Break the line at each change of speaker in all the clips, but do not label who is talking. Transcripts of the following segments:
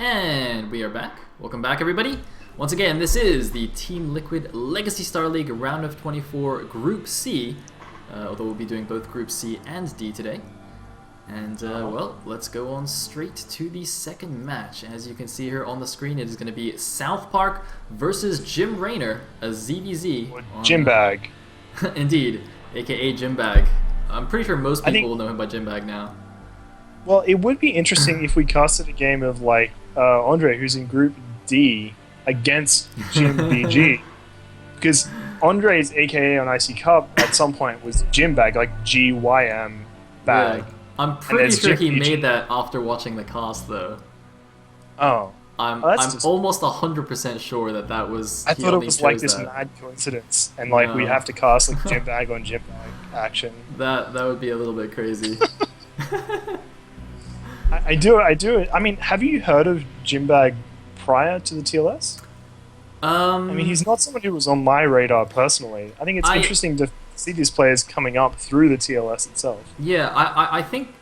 And we are back. Welcome back, everybody. Once again, this is the Team Liquid Legacy Star League Round of 24 Group C, although we'll be doing both Group C and D today. And, well, let's go on straight to the second match. As you can see here on the screen, it is going to be SouthPark versus Jim-Raynor, a ZVZ.
Jimbag.
Indeed, aka Jimbag. I'm pretty sure most people will know him by Jimbag now.
Well, it would be interesting if we casted a game of, like, Andre, who's in Group D, against Jim BG. Because Andre's AKA on IC Cup at some point was Jimbag, like GYM bag.
Yeah. I'm pretty sure he made that after watching the cast, though.
Oh.
I'm almost 100% sure that that was.
I thought it was like this mad coincidence, and like we have to cast like Jimbag on Jimbag action.
That would be a little bit crazy.
I do. I mean, have you heard of Jimbag prior to the TLS? I mean, he's not someone who was on my radar personally. I think it's interesting to see these players coming up through the TLS itself.
Yeah, I think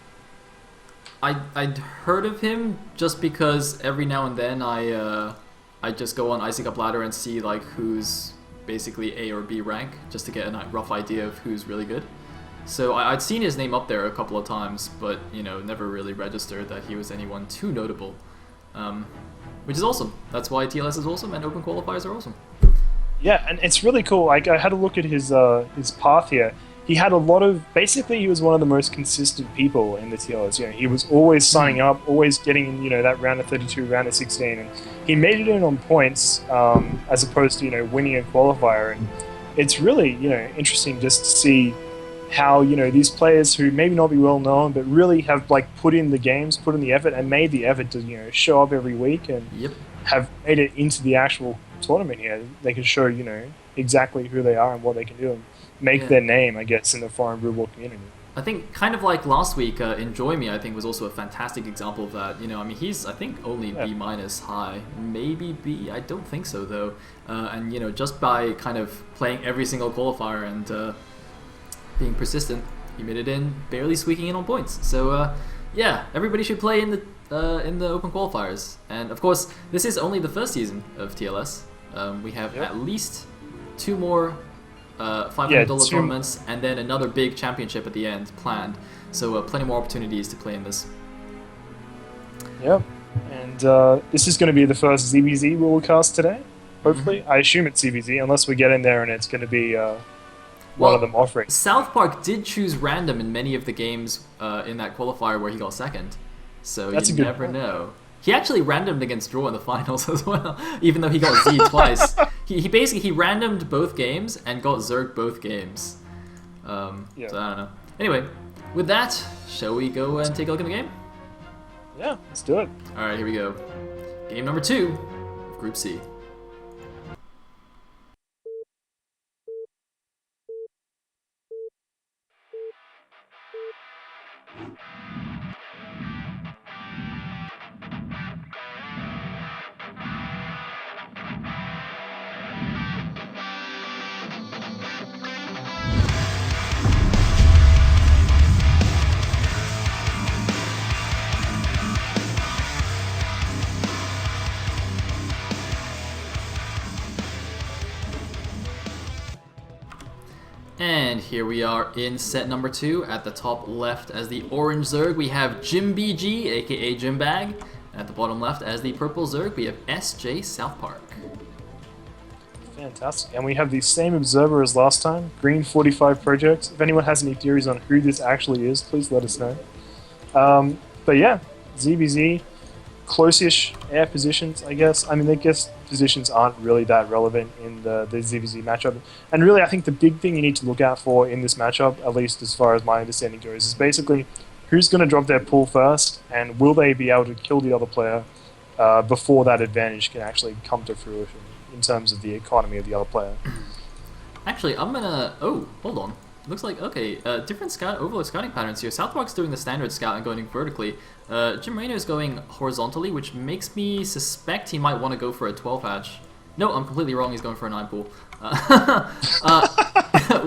I'd heard of him just because every now and then I just go on IC Cup Ladder and see like who's basically A or B rank just to get a rough idea of who's really good. So I'd seen his name up there a couple of times, but you know, never really registered that he was anyone too notable, which is awesome. That's why TLS is awesome and open qualifiers are awesome.
Yeah, and it's really cool. Like I had a look at his path here. He had a lot of basically he was one of the most consistent people in the TLS. You know, he was always signing up, always getting in, that round of 32, round of 16, and he made it in on points as opposed to winning a qualifier. And it's really interesting just to see how these players who maybe not be well known but really have like put in the games, put in the effort, and made the effort to show up every week and have made it into the actual tournament here. They can show exactly who they are and what they can do and make their name, I guess, in the foreign blue ball community.
I think kind of like last week, Enjoy Me I think was also a fantastic example of that. I mean, he's I think only B- high, maybe B. I don't think so though. And just by kind of playing every single qualifier and being persistent, he made it in, barely squeaking in on points. So yeah, everybody should play in the open qualifiers. And of course, this is only the first season of TLS. We have at least 2 more $500 tournaments and then another big championship at the end planned. So plenty more opportunities to play in this.
Yep. And this is going to be the first ZVZ we will cast today, hopefully. I assume it's ZVZ, unless we get in there and it's going to be one of them offering.
SouthPark did choose random in many of the games in that qualifier where he got second. So you never know. He actually randomed against Draw in the finals as well, even though he got Z twice. He basically randomed both games and got Zerg both games. So I don't know. Anyway, with that, shall we go and take a look at the game?
Yeah, let's do it.
Alright, here we go. Game number 2 of Group C. And here we are in set number 2. At the top left as the orange Zerg, we have Jim BG, aka Jimbag. At the bottom left as the purple Zerg, we have SJ SouthPark.
Fantastic. And we have the same observer as last time, Green 45 Project. If anyone has any theories on who this actually is, please let us know. But yeah, ZVZ, close-ish air positions, I guess. I mean, I guess positions aren't really that relevant in the ZVZ matchup. And really, I think the big thing you need to look out for in this matchup, at least as far as my understanding goes, is basically who's going to drop their pull first, and will they be able to kill the other player before that advantage can actually come to fruition in terms of the economy of the other player.
Actually, I'm gonna... Oh, hold on. Looks like, okay, different overload scouting patterns here. SouthPark's doing the standard scout and going vertically. Jim-Raynor is going horizontally, which makes me suspect he might want to go for a 12 hatch. No, I'm completely wrong. He's going for a 9 pool.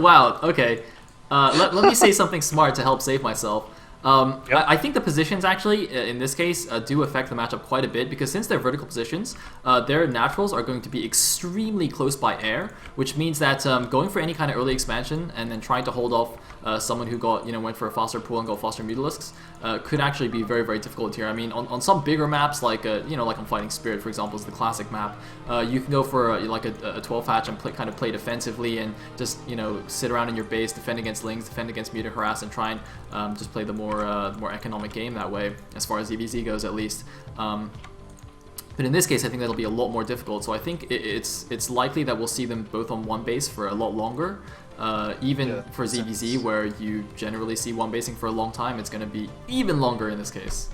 Wow, okay. Let me say something smart to help save myself.
Yep.
I think the positions actually, in this case, do affect the matchup quite a bit because since they're vertical positions, their naturals are going to be extremely close by air, which means that going for any kind of early expansion and then trying to hold off someone who went for a faster pool and got faster Mutalisks could actually be very, very difficult here. I mean, on some bigger maps like like on Fighting Spirit, for example, is the classic map, you can go for a 12 hatch and kind of play defensively and just sit around in your base, defend against Lings, defend against Muta Harass, and try and just play the more economic game that way, as far as EVZ goes at least. But in this case, I think that'll be a lot more difficult. So I think it's likely that we'll see them both on one base for a lot longer. Even for ZVZ, where you generally see one basing for a long time, it's going to be even longer in this case.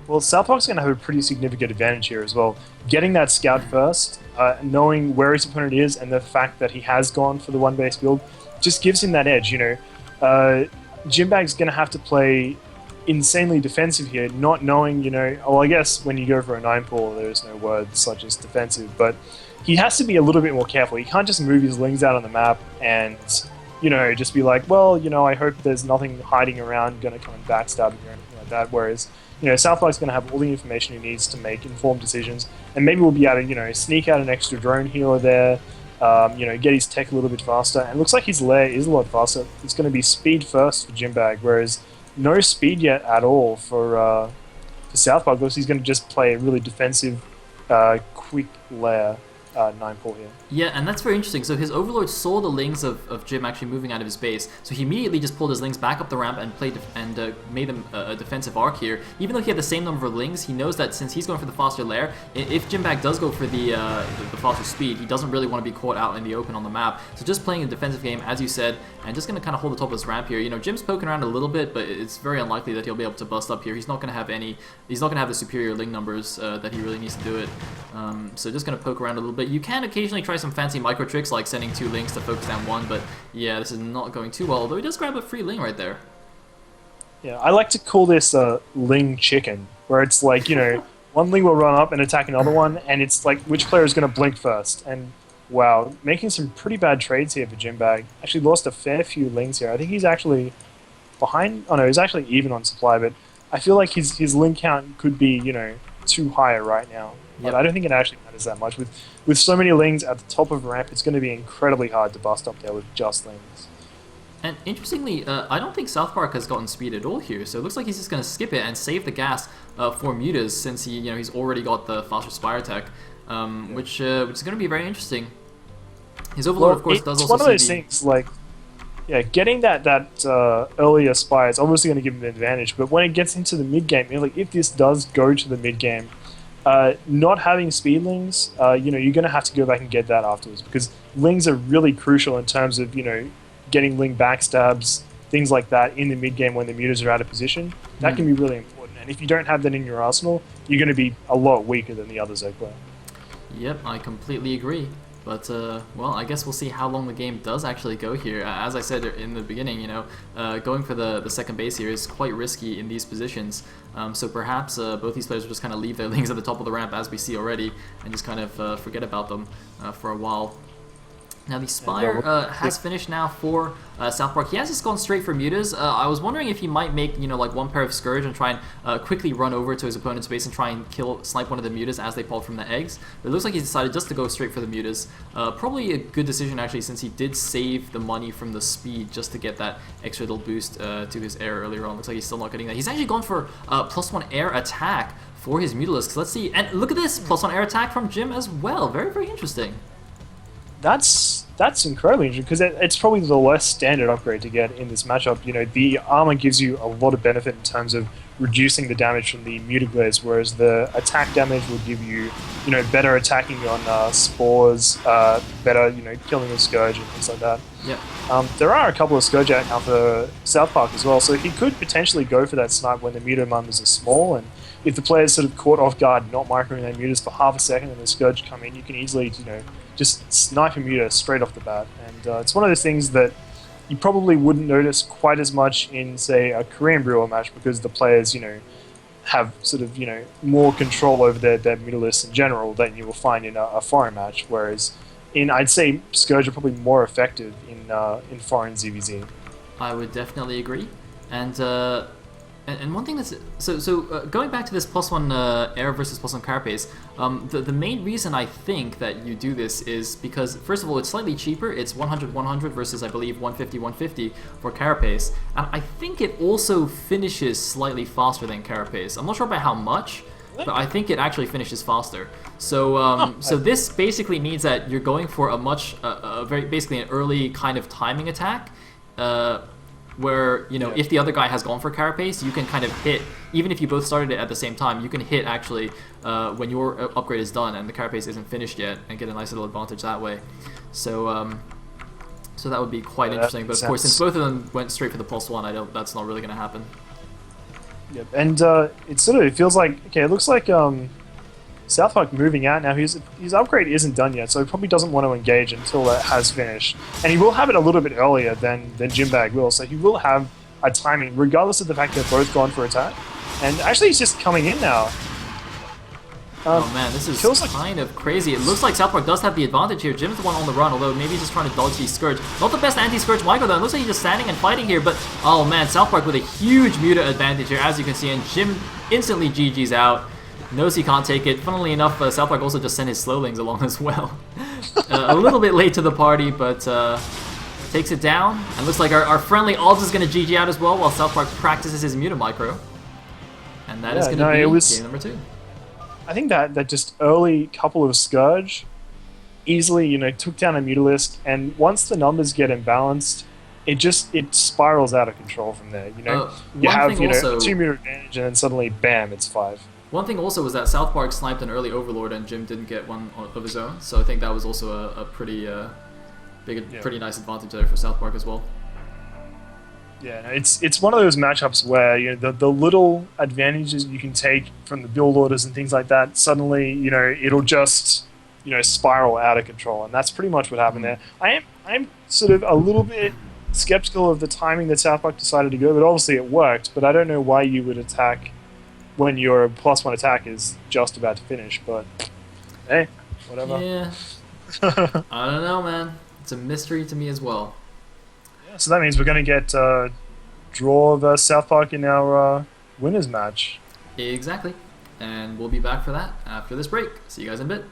Well, SouthPark's going to have a pretty significant advantage here as well. Getting that scout first, knowing where his opponent is, and the fact that he has gone for the one base build just gives him that edge. Jimbag's going to have to play insanely defensive here, not knowing, I guess when you go for a 9 pool, there's no words such as defensive, but he has to be a little bit more careful. He can't just move his Lings out on the map and, just be like, well, I hope there's nothing hiding around, going to come and backstab me or anything like that, whereas, SouthPark's going to have all the information he needs to make informed decisions, and maybe we'll be able to, sneak out an extra drone healer there, get his tech a little bit faster, and it looks like his lair is a lot faster. It's going to be speed first for Jimbag, whereas no speed yet at all for SouthPark, because he's going to just play a really defensive, quick lair 9 pool here.
Yeah, and that's very interesting. So his Overlord saw the Lings of Jim actually moving out of his base, so he immediately just pulled his Lings back up the ramp and made them a defensive arc here. Even though he had the same number of Lings, he knows that since he's going for the faster lair, if Jimbag does go for the faster speed, he doesn't really want to be caught out in the open on the map. So just playing a defensive game, as you said, and just going to kind of hold the top of his ramp here. Jim's poking around a little bit, but it's very unlikely that he'll be able to bust up here. He's not going to have the superior Ling numbers that he really needs to do it. So just going to poke around a little bit. You can occasionally try some fancy micro tricks like sending 2 Lings to focus down 1, but yeah, this is not going too well, although he does grab a free Ling right there.
Yeah, I like to call this Ling chicken, where it's like, one Ling will run up and attack another one, and it's like, which player is going to blink first? And wow, making some pretty bad trades here for Jimbag. Actually lost a fair few Lings here. I think he's actually behind, oh no, he's actually even on supply, but I feel like his Ling count could be, too high right now. But I don't think it actually matters that much. With so many Lings at the top of a ramp, it's going to be incredibly hard to bust up there with just Lings.
And interestingly, I don't think SouthPark has gotten speed at all here, so it looks like he's just going to skip it and save the gas for Mutas, since he's already got the faster Spire tech, which is going to be very interesting. His Overlord, of course, does also.
It's one of those things like, getting that earlier Spire is obviously going to give him an advantage, but when it gets into the mid game, like if this does go to the mid game, not having speed Lings, you're going to have to go back and get that afterwards, because Lings are really crucial in terms of, getting Ling backstabs, things like that in the mid game when the Mutas are out of position. That can be really important, and if you don't have that in your arsenal, you're going to be a lot weaker than the other Zerg player.
Yep, I completely agree. But, well, I guess we'll see how long the game does actually go here. As I said in the beginning, going for the second base here is quite risky in these positions. So perhaps both these players will just kind of leave their Lings at the top of the ramp, as we see already, and just kind of forget about them for a while. Now the Spire has finished now for SouthPark. He has just gone straight for Mutas. I was wondering if he might make, like one pair of Scourge and try and quickly run over to his opponent's base and try and snipe one of the Mutas as they fall from the eggs. But it looks like he decided just to go straight for the Mutas. Probably a good decision actually, since he did save the money from the speed just to get that extra little boost to his air earlier on. Looks like he's still not getting that. He's actually gone for +1 air attack for his Mutalisks. Let's see. And look at this, +1 air attack from Jim as well. Very, very interesting.
That's incredibly interesting, because it's probably the less standard upgrade to get in this matchup. The armor gives you a lot of benefit in terms of reducing the damage from the Mutaglaze, whereas the attack damage would give you, better attacking on spores, better, killing with Scourge and things like that.
Yeah.
There are a couple of Scourge out now for SouthPark as well, so he could potentially go for that snipe when the Muta numbers are small, and if the player's sort of caught off guard, not microing their Mutas for half a second and the Scourge come in, you can easily, just snipe a Muta straight off the bat. And it's one of those things that you probably wouldn't notice quite as much in, say, a Korean Brewer match, because the players, have sort of, more control over their Mutalisks in general than you will find in a foreign match, whereas I'd say Scourge are probably more effective in foreign ZVZ.
I would definitely agree. And And one thing that's going back to this +1 air versus +1 carapace, the main reason I think that you do this is because first of all it's slightly cheaper. It's 100 versus I believe 150 for carapace, and I think it also finishes slightly faster than carapace. I'm not sure by how much, but I think it actually finishes faster. So so this basically means that you're going for a much very basically an early kind of timing attack. Where, you know, if the other guy has gone for carapace, you can kind of hit, even if you both started it at the same time, you can hit actually when your upgrade is done and the carapace isn't finished yet and get a nice little advantage that way. So so that would be quite interesting. But of course, since both of them went straight for the +1, that's not really going to happen.
Yep, and it feels like, okay, it looks like SouthPark moving out now. His upgrade isn't done yet, so he probably doesn't want to engage until it has finished. And he will have it a little bit earlier than Jimbag will, so he will have a timing, regardless of the fact they're both gone for attack. And actually, he's just coming in now.
Oh man, this is kind of crazy. It looks like SouthPark does have the advantage here. Jim's the one on the run, although maybe he's just trying to dodge the Scourge. Not the best anti-Scourge micro though. It looks like he's just standing and fighting here, but oh man, SouthPark with a huge Muta advantage here, as you can see, and Jim instantly GG's out. Knows he can't take it. Funnily enough, SouthPark also just sent his Slowlings along as well. A little bit late to the party, but takes it down. And looks like our friendly Oz is going to GG out as well, while SouthPark practices his Muta Micro. And that is going to be game number 2.
I think that just early couple of Scourge easily, you know, took down a Mutalisk, and once the numbers get imbalanced, it spirals out of control from there. You know, you have a 2 Muta advantage, and then suddenly, bam, it's 5.
One thing also was that SouthPark sniped an early Overlord and Jim didn't get one of his own, so I think that was also a pretty pretty nice advantage there for SouthPark as well.
Yeah, it's one of those matchups where, you know, the little advantages you can take from the build orders and things like that, suddenly, you know, it'll just, you know, spiral out of control, and that's pretty much what happened there. I'm sort of a little bit skeptical of the timing that SouthPark decided to go, but obviously it worked. But I don't know why you would attack when your +1 attack is just about to finish, but hey, whatever.
Yeah. I don't know, man. It's a mystery to me as well.
Yeah, so that means we're going to get draw versus SouthPark in our winners match.
Exactly. And we'll be back for that after this break. See you guys in a bit.